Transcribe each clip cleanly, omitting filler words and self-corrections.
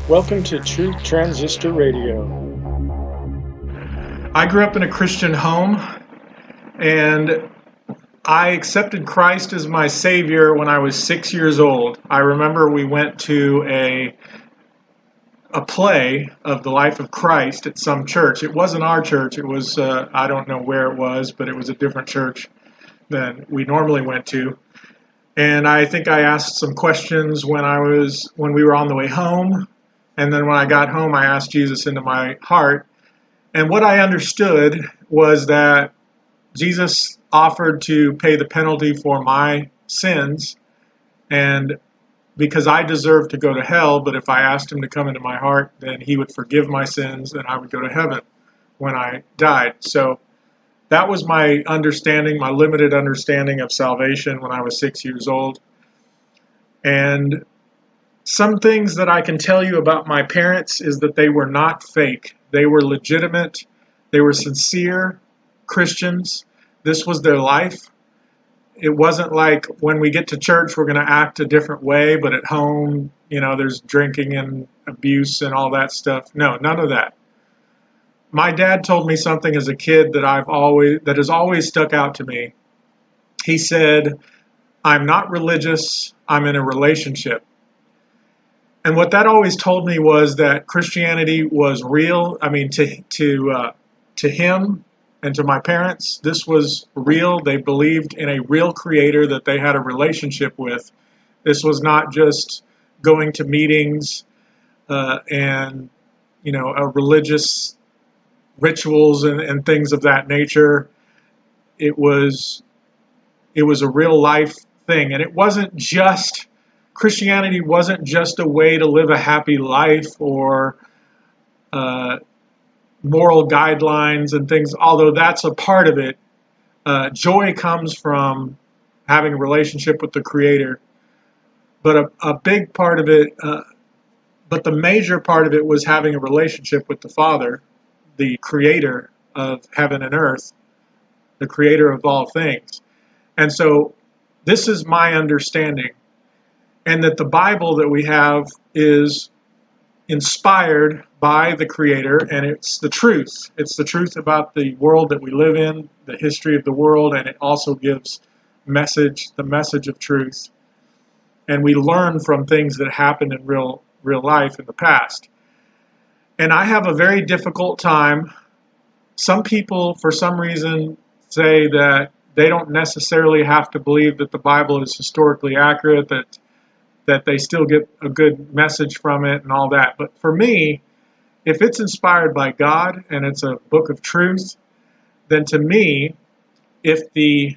Welcome to Truth Transistor Radio. I grew up in a Christian home, and I accepted Christ as my Savior when I was 6 years old. I remember we went to a play of the life of Christ at some church. It wasn't our church. It was, I don't know where it was, but it was a different church than we normally went to. And I think I asked some questions when we were on the way home. And then when I got home, I asked Jesus into my heart. And what I understood was that Jesus offered to pay the penalty for my sins, and because I deserved to go to hell, but if I asked him to come into my heart, then he would forgive my sins and I would go to heaven when I died. So that was my understanding, my limited understanding of salvation when I was 6 years old. And some things that I can tell you about my parents is that they were not fake. They were legitimate. They were sincere Christians. This was their life. It wasn't like when we get to church, we're going to act a different way, but at home, there's drinking and abuse and all that stuff. No, none of that. My dad told me something as a kid that has always stuck out to me. He said, "I'm not religious. I'm in a relationship." And what that always told me was that Christianity was real. I mean, to him and to my parents, this was real. They believed in a real creator that they had a relationship with. This was not just going to meetings and a religious rituals and things of that nature. It was a real life thing, and it wasn't just. Christianity wasn't just a way to live a happy life or moral guidelines and things, although that's a part of it. Joy comes from having a relationship with the Creator. But a big part of it, but the major part of it was having a relationship with the Father, the Creator of heaven and earth, the Creator of all things. And so this is my understanding. And that the Bible that we have is inspired by the Creator, and it's the truth. It's the truth about the world that we live in, the history of the world, and it also gives the message of truth. And we learn from things that happened in real life in the past. And I have a very difficult time. Some people, for some reason, say that they don't necessarily have to believe that the Bible is historically accurate, that they still get a good message from it and all that. But for me, if it's inspired by God and it's a book of truth, then to me, if the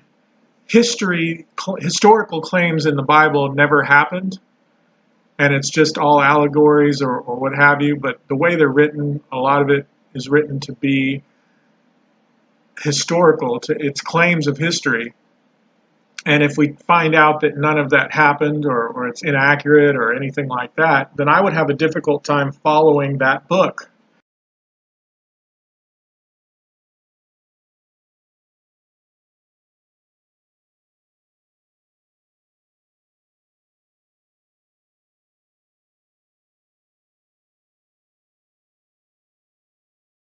historical claims in the Bible never happened, and it's just all allegories or what have you, but the way they're written, a lot of it is written to be historical, to its claims of history. And if we find out that none of that happened or it's inaccurate or anything like that, then I would have a difficult time following that book.